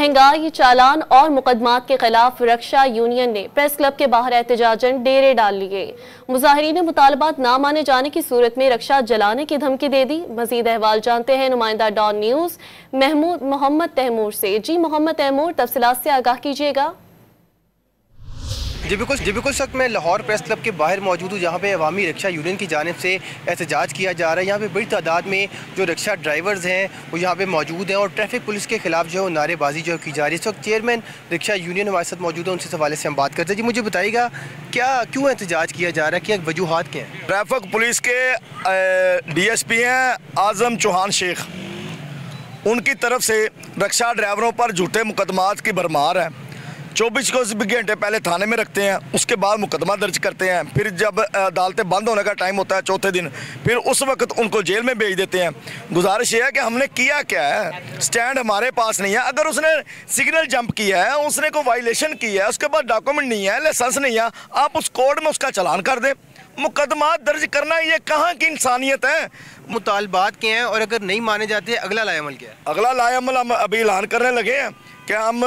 महंगाई, चालान और मुकदमात के खिलाफ रक्षा यूनियन ने प्रेस क्लब के बाहर एहतजाजन डेरे डाल लिए। मुजाहिरीन ने मुतालबात ना माने जाने की सूरत में रक्षा जलाने की धमकी दे दी। मजीद अहवाल जानते हैं नुमाइंदा डॉन न्यूज़ मोहम्मद तैमूर से। जी मोहम्मद तैमूर, तफसीलात से आगाह कीजिएगा। जी बिल्कुल इस वक्त मैं लाहौर प्रेस क्लब के बाहर मौजूद हूँ, जहाँ पे अवामी रक्षा यूनियन की जानिब से एहतजाज किया जा रहा है। यहाँ पे बड़ी तादाद में जो रक्षा ड्राइवर्स हैं वो यहाँ पे मौजूद हैं और ट्रैफिक पुलिस के खिलाफ जो है नारेबाजी जो की जा रही है। इस वक्त चेयरमैन रक्षा यूनियन हमारे साथ मौजूद है, उनसे इस हवाले से हम बात करते हैं। जी मुझे बताइएगा क्यों एहतजाज किया जा रहा है, क्या वजूहात क्या हैं? ट्रैफिक पुलिस के DSP हैं आज़म चौहान शेख, उनकी तरफ से रक्षा ड्राइवरों पर झूठे मुकदमात की भरमार है। 24 घंटे पहले थाने में रखते हैं, उसके बाद मुकदमा दर्ज करते हैं, फिर जब अदालतें बंद होने का टाइम होता है चौथे दिन, फिर उस वक्त उनको जेल में भेज देते हैं। गुजारिश ये है कि हमने किया क्या है, स्टैंड हमारे पास नहीं है। अगर उसने सिग्नल जंप किया है, उसने कोई वायलेशन किया है, उसके पास डॉक्यूमेंट नहीं है, लाइसेंस नहीं है, आप उस कोर्ट में उसका चालान कर दें। मुकदमा दर्ज करना ये कहाँ की इंसानियत है? मुतालबात क्या हैं और अगर नहीं माने जाते अगला लाएअमल क्या है? अगला लाएअमल हम अभी ऐलान करने लगे हैं कि हम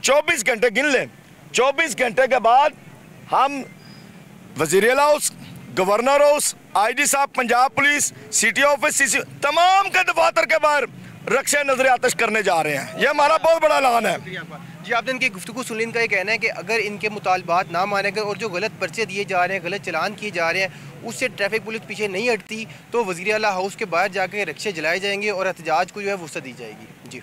24 घंटे गिन लें। 24 घंटे के बाद हम वज़ीर आला हाउस, गवर्नर हाउस, IG साहब, Punjab police, city office, CC तमाम के दफातर के बाहर रक्षा नजर आतिश करने जा रहे हैं। यह हमारा बहुत बड़ा ऐलान है। जी आपने इनकी गुफ्तगू सुन ली। इनका ये कहना है कि अगर इनके मुतालबात ना माने गए और जो गलत पर्चे दिए जा रहे हैं, गलत चलान किए जा रहे हैं, उससे ट्रैफिक पुलिस पीछे नहीं हटती तो वज़ीर आला हाउस के बाहर जाके रक्षे जलाए जाएंगे और एहतजाज को जो है वुसअत दी जाएगी। जी।